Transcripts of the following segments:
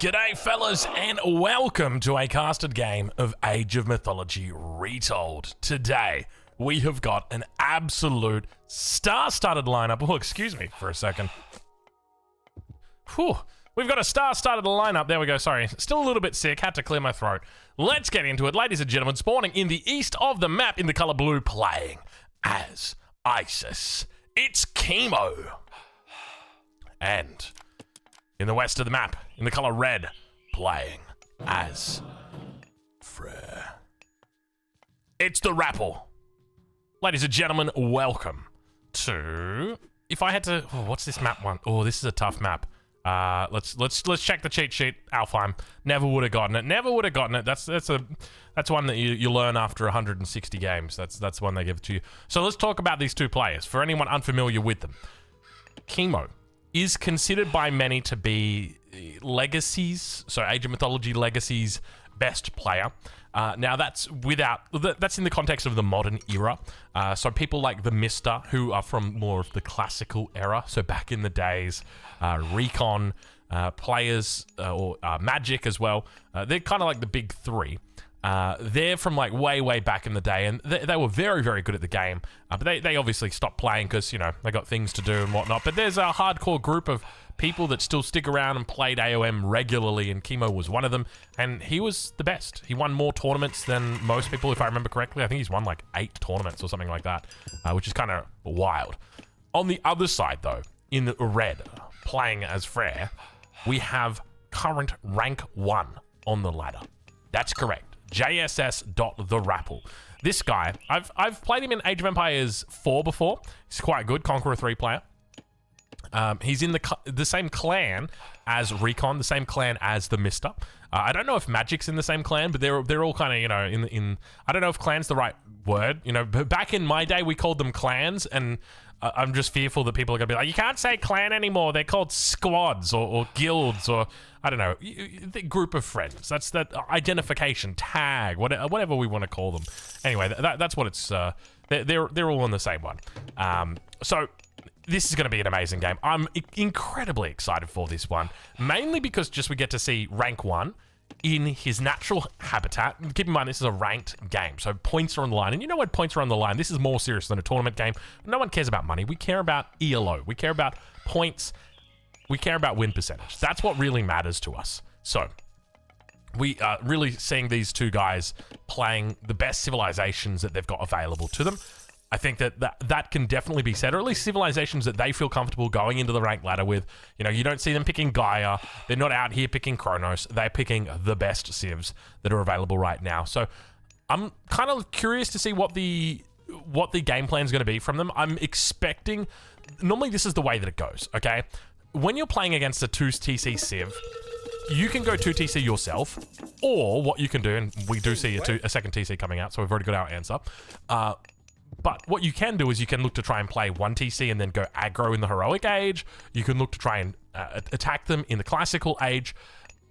G'day fellas and welcome to a casted game of Age of Mythology Retold. Today we have got an absolute star-studded lineup. Oh, excuse me for a second. Whew. We've got a star-studded lineup. There we go, sorry. Still a little bit sick, had to clear my throat. Let's get into it. Ladies and gentlemen, spawning in the east of the map in the color blue, playing as Isis. It's Chemo. And in the west of the map, in the color red, playing as Freyr. It's the Rapple. Ladies and gentlemen, welcome to... If I had to... Oh, what's this map one? Oh, this is a tough map. Let's check the cheat sheet. Alfheim. Never would have gotten it. Never would have gotten it. That's one that you learn after 160 games. That's one they give it to you. So let's talk about these two players. For anyone unfamiliar with them, Chemo is considered by many to be Legacy's, so Age of Mythology Legacy's best player. Now that's in the context of the modern era. So people like the Mister, who are from more of the classical era, so back in the days, Recon, players, or Magic as well. They're kind of like the big three. They're from like way back in the day, and they were very, very good at the game, but they obviously stopped playing because, you know, they got things to do and whatnot. But there's a hardcore group of people that still stick around and played AoM regularly, and Chemo was one of them, and he was the best. He won more tournaments than most people, if I remember correctly. I think he's won like 8 tournaments or something like that, which is kind of wild. On the other side though, in the red, playing as Freyr, we have current rank 1 on the ladder. That's correct. JSS.TheRapple. This guy, I've played him in Age of Empires 4 before. He's quite good, Conqueror 3 player. He's in the same clan as Recon, the same clan as the Mister. I don't know if Magic's in the same clan, but they're all kind of, you know, in I don't know if clan's the right word. You know, but back in my day, we called them clans, and I'm just fearful that people are going to be like, you can't say clan anymore. They're called squads or guilds or, I don't know, the group of friends. That's that identification, tag, whatever we want to call them. Anyway, that's what it's, they're all on the same one. So this is going to be an amazing game. I'm incredibly excited for this one, mainly because just we get to see rank 1 in his natural habitat. Keep in mind, this is a ranked game, so points are on the line. And you know when points are on the line, this is more serious than a tournament game. No one cares about money. We care about ELO. We care about points. We care about win percentage. That's what really matters to us. So we are really seeing these two guys playing the best civilizations that they've got available to them. I think that can definitely be said, or at least civilizations that they feel comfortable going into the rank ladder with. You know, you don't see them picking Gaia. They're not out here picking Kronos. They're picking the best civs that are available right now. So I'm kind of curious to see what the game plan is going to be from them. I'm expecting... Normally, this is the way that it goes, okay? When you're playing against a 2TC civ, you can go 2TC yourself, or what you can do, and we do see a second TC coming out, so we've already got our answer. But what you can do is you can look to try and play 1TC and then go aggro in the heroic age. You can look to try and attack them in the classical age.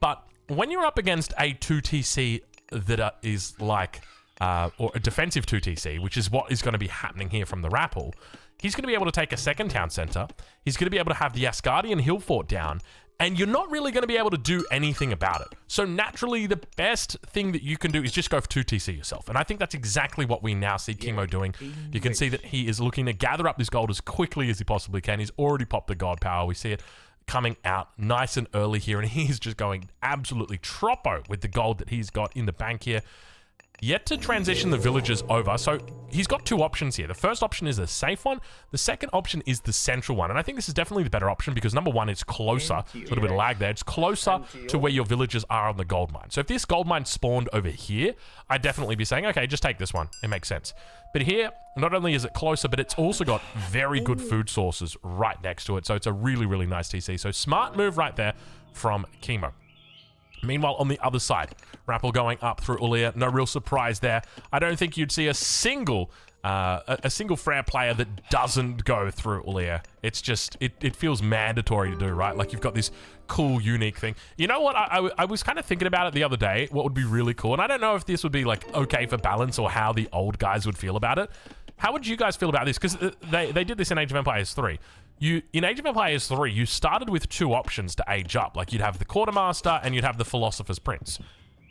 But when you're up against a 2TC that is like, or a defensive 2TC, which is what is going to be happening here from the Rapple, he's going to be able to take a second town center. He's going to be able to have the Asgardian hill fort down, and you're not really going to be able to do anything about it. So naturally, the best thing that you can do is just go for 2TC yourself. And I think that's exactly what we now see Chemo doing. You can see that he is looking to gather up this gold as quickly as he possibly can. He's already popped the god power. We see it coming out nice and early here, and he's just going absolutely troppo with the gold that he's got in the bank here. Yet to transition the villagers over. So he's got 2 options here. The first option is the safe one. The second option is the central one. And I think this is definitely the better option because number 1, it's closer. A little bit of lag there. It's closer to where your villagers are on the gold mine. So if this gold mine spawned over here, I'd definitely be saying, okay, just take this one. It makes sense. But here, not only is it closer, but it's also got very good food sources right next to it. So it's a really, really nice TC. So smart move right there from Chemo. Meanwhile, on the other side, Rapple going up through Ulia. No real surprise there. I don't think you'd see a single Freyr player that doesn't go through Ulia. It's just, it feels mandatory to do, right? Like you've got this cool, unique thing. You know what? I was kind of thinking about it the other day, what would be really cool. And I don't know if this would be like okay for balance or how the old guys would feel about it. How would you guys feel about this? Because they did this in Age of Empires 3. in Age of Empires 3, you started with 2 options to age up. Like, you'd have the Quartermaster and you'd have the Philosopher's Prince.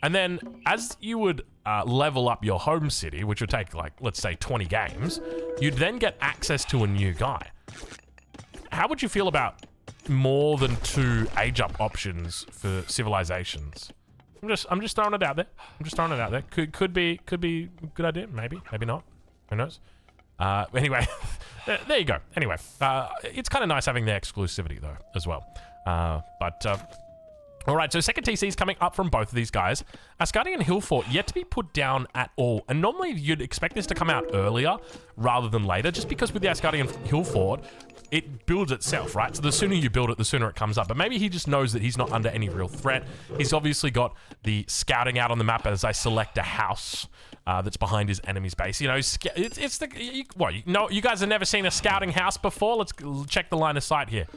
And then, as you would level up your home city, which would take, like, let's say 20 games, you'd then get access to a new guy. How would you feel about more than 2 age-up options for civilizations? I'm just throwing it out there. I'm just throwing it out there. Could be a good idea. Maybe not. Who knows? Anyway, there you go. Anyway, it's kind of nice having the exclusivity though as well. All right, so second TC is coming up from both of these guys. Asgardian Hill Fort yet to be put down at all. And normally you'd expect this to come out earlier rather than later, just because with the Asgardian Hill Fort, it builds itself, right? So the sooner you build it, the sooner it comes up. But maybe he just knows that he's not under any real threat. He's obviously got the scouting out on the map as I select a house that's behind his enemy's base. You know, it's the... You guys have never seen a scouting house before? Let's check the line of sight here.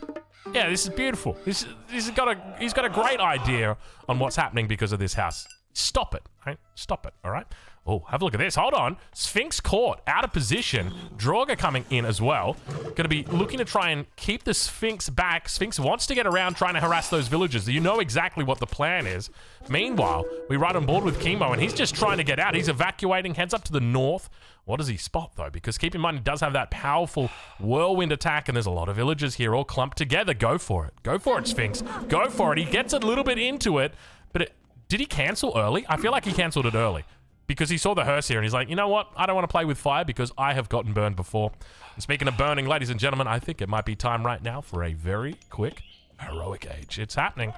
Yeah, this is beautiful. He's got a great idea on what's happening because of this house. Stop it, right? Stop it, all right? Oh, have a look at this. Hold on. Sphinx caught, out of position. Draugr coming in as well. Going to be looking to try and keep the Sphinx back. Sphinx wants to get around trying to harass those villagers. You know exactly what the plan is. Meanwhile, we ride on board with Chemo, and he's just trying to get out. He's evacuating, heads up to the north. What does he spot, though? Because keep in mind, he does have that powerful whirlwind attack, and there's a lot of villagers here all clumped together. Go for it. Go for it, Sphinx. Go for it. He gets a little bit into it, but did he cancel early? I feel like he canceled it early because he saw the hearse here and he's like, you know what? I don't want to play with fire because I have gotten burned before. And speaking of burning, ladies and gentlemen, I think it might be time right now for a very quick heroic age. It's happening.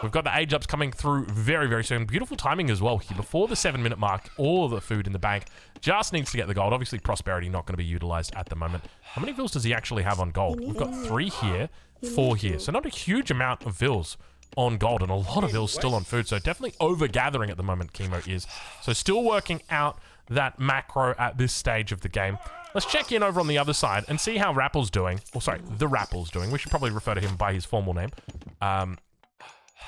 We've got the age ups coming through very, very soon. Beautiful timing as well here. Before the 7-minute mark, all of the food in the bank just needs to get the gold. Obviously, prosperity not going to be utilized at the moment. How many vills does he actually have on gold? We've got 3 here, 4 here. So not a huge amount of vills on gold, and a lot of vills still on food. So definitely over gathering at the moment, Chemo is. So still working out that macro at this stage of the game. Let's check in over on the other side and see how Rappel's doing. Oh, sorry, the Rappel's doing. We should probably refer to him by his formal name.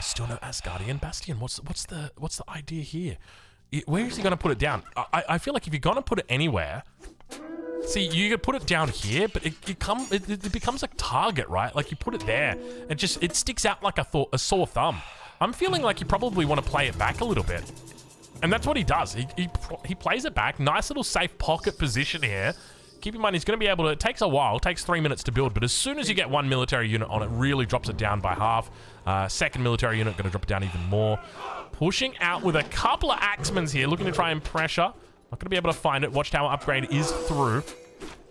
Still no Asgardian Bastion. What's the idea here? Where is he going to put it down? I feel like if you're going to put it anywhere, see, you could put it down here, but it becomes a target, right? Like you put it there, and it sticks out like a sore thumb. I'm feeling like you probably want to play it back a little bit. And that's what he does. He plays it back. Nice little safe pocket position here. Keep in mind, he's going to be able to... It takes a while. It takes 3 minutes to build. But as soon as you get 1 military unit on it, really drops it down by half. Second military unit going to drop it down even more. Pushing out with a couple of axemans here, looking to try and pressure. Not going to be able to find it. Watchtower upgrade is through.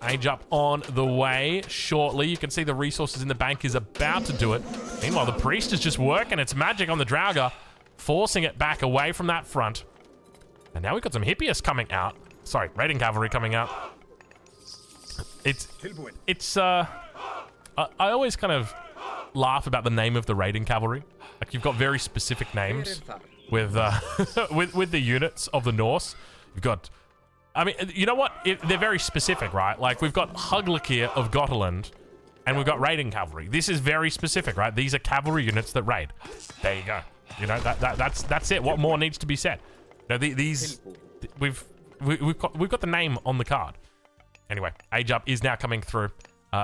Age up on the way shortly. You can see the resources in the bank is about to do it. Meanwhile, the priest is just working its magic on the Draugr, forcing it back away from that front. And now we've got some Hippias coming out. Sorry, raiding cavalry coming out. I always kind of laugh about the name of the raiding cavalry. Like, you've got very specific names with with the units of the Norse. You've got, I mean, you know what? They're very specific, right? Like, we've got Huglakir of Gotland, and we've got raiding cavalry. This is very specific, right? These are cavalry units that raid. There you go. You know, that's it. What more needs to be said? You know, we've got the name on the card. Anyway, age up is now coming through.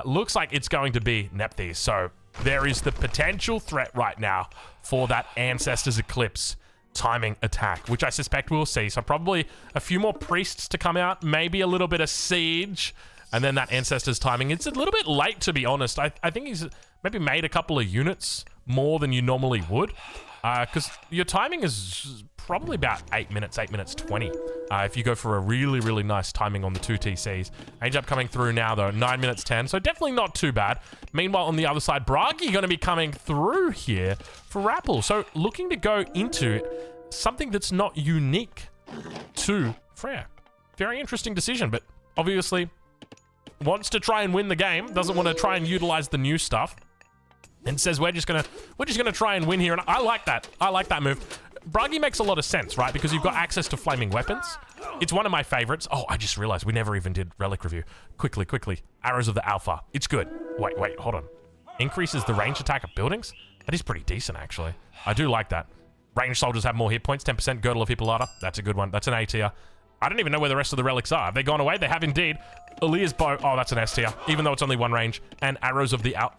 Looks like it's going to be Nephthys. So there is the potential threat right now for that Ancestors Eclipse timing attack, which I suspect we'll see. So probably a few more priests to come out, maybe a little bit of siege, and then that Ancestors timing. It's a little bit late, to be honest. I think he's maybe made a couple of units more than you normally would, because your timing is probably about 8 minutes, 8 minutes 20. If you go for a really, really nice timing on the 2 TCs. Age up coming through now, though, 9 minutes 10, so definitely not too bad. Meanwhile, on the other side, Bragi going to be coming through here for Rappel. So looking to go into something that's not unique to Freyr. Very interesting decision, but obviously wants to try and win the game, doesn't want to try and utilize the new stuff, and says we're just gonna try and win here. And I like that. I like that move. Bragi makes a lot of sense, right? Because you've got access to flaming weapons. It's one of my favorites. Oh, I just realized we never even did relic review. Quickly. Arrows of the Alpha. It's good. Wait, hold on. Increases the range attack of buildings? That is pretty decent, actually. I do like that. Ranged soldiers have more hit points, 10%. Girdle of Hippolyta. That's a good one. That's an A tier. I don't even know where the rest of the relics are. Have they gone away? They have indeed. Aaliyah's bow. Oh, that's an S tier, even though it's only one range. And arrows of the Alpha.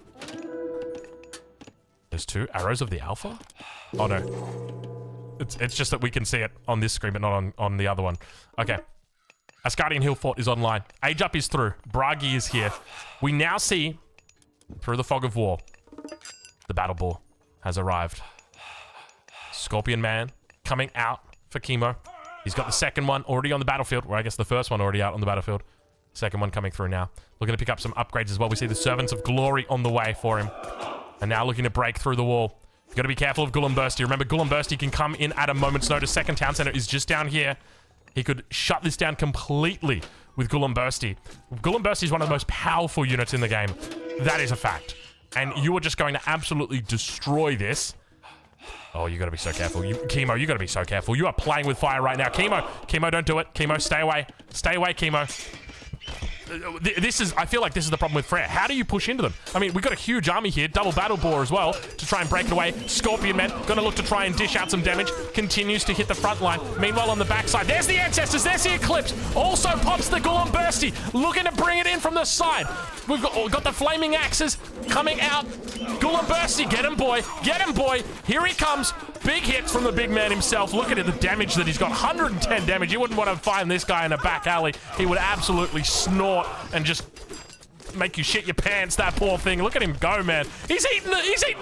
There's 2 arrows of the Alpha? Oh, no. It's just that we can see it on this screen, but not on the other one. Okay. Asgardian Hill Fort is online. Age Up is through. Bragi is here. We now see, through the fog of war, the Battle Boar has arrived. Scorpion Man coming out for chemo. He's got the second one already on the battlefield, or I guess the first one already out on the battlefield. Second one coming through now. Looking to pick up some upgrades as well. We see the Servants of Glory on the way for him. And now looking to break through the wall. You've got to be careful of Gulumbursty. Remember, Gulumbursty can come in at a moment's notice. Second town center is just down here. He could shut this down completely with Gulumbursty. Gulumbursty is one of the most powerful units in the game. That is a fact. And you are just going to absolutely destroy this. Oh, you got to be so careful. Chemo, you got to be so careful. You are playing with fire right now. Chemo, don't do it. Chemo, stay away. Stay away, Chemo. I feel like this is the problem with Freyr. How do you push into them? I mean, we've got a huge army here. Double Battle Boar as well to try and break it away. Scorpion Men going to look to try and dish out some damage. Continues to hit the front line. Meanwhile, on the backside, there's the Ancestors. There's the Eclipse. Also pops the Gulumbursty. Looking to bring it in from the side. We've got the Flaming Axes coming out. Gulumbursty, get him, boy. Get him, boy. Here he comes. Big hits from the big man himself. Look at it, the damage that he's got. 110 damage. You wouldn't want to find this guy in a back alley. He would absolutely snort and just make you shit your pants, that poor thing. Look at him go, man. He's eating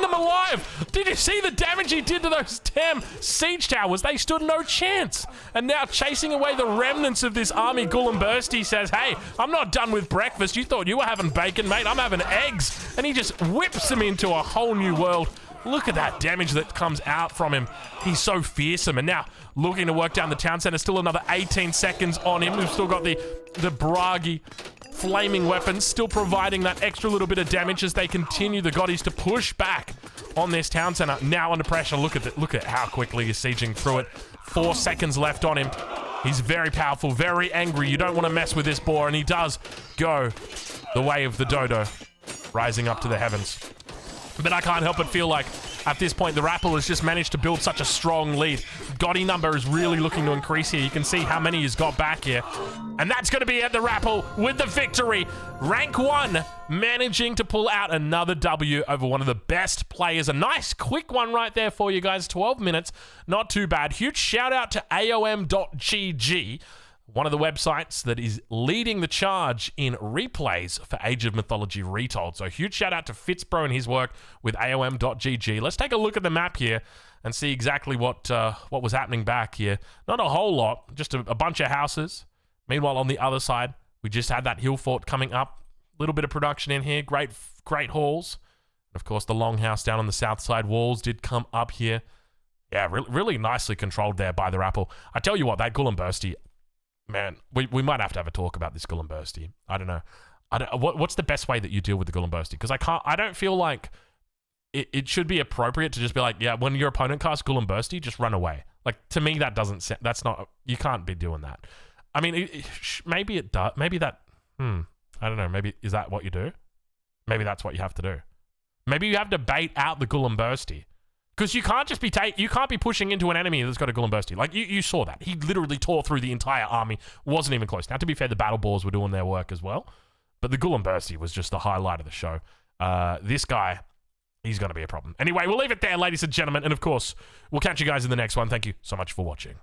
them alive. Did you see the damage he did to those damn siege towers? They stood no chance. And now chasing away the remnants of this army, Gulumbursty says, hey, I'm not done with breakfast. You thought you were having bacon, mate. I'm having eggs. And he just whips them into a whole new world. Look at that damage that comes out from him. He's so fearsome. And now looking to work down the town center. Still another 18 seconds on him. We've still got the Bragi flaming weapons still providing that extra little bit of damage as they continue, the Goddies, to push back on this town center. Now under pressure. Look at how quickly he's sieging through it. 4 seconds left on him. He's very powerful, very angry. You don't want to mess with this boar, and he does go the way of the dodo, rising up to the heavens. But I can't help but feel like at this point the Rapple has just managed to build such a strong lead. Goddie number is really looking to increase here. You can see how many he's got back here. And that's going to be at the Rapple with the victory. Rank 1 managing to pull out another W over one of the best players. A nice quick one right there for you guys. 12 minutes. Not too bad. Huge shout out to AoM.gg. One of the websites that is leading the charge in replays for Age of Mythology Retold. So huge shout out to Fitzbro and his work with AoM.gg. Let's take a look at the map here and see exactly what was happening back here. Not a whole lot, just a bunch of houses. Meanwhile, on the other side, we just had that hill fort coming up. A little bit of production in here. Great halls. And of course, the longhouse down on the south side. Walls did come up here. Yeah, really nicely controlled there by the Rapple. I tell you what, that Gulumbursty, man, we might have to have a talk about this Gulumbursty. I don't know. What's the best way that you deal with the Gulumbursty? Because I don't feel like it should be appropriate to just be like, yeah, when your opponent casts Gulumbursty, just run away. Like, to me, that's not, you can't be doing that. I mean, maybe it does. Maybe that, I don't know. Maybe, is that what you do? Maybe that's what you have to do. Maybe you have to bait out the Gulumbursty. Because you can't just be you can't be pushing into an enemy that's got a Gulumbursty. Like, you saw that. He literally tore through the entire army. Wasn't even close. Now, to be fair, the battle boars were doing their work as well. But the Gulumbursty was just the highlight of the show. This guy, he's going to be a problem. Anyway, we'll leave it there, ladies and gentlemen. And, of course, we'll catch you guys in the next one. Thank you so much for watching.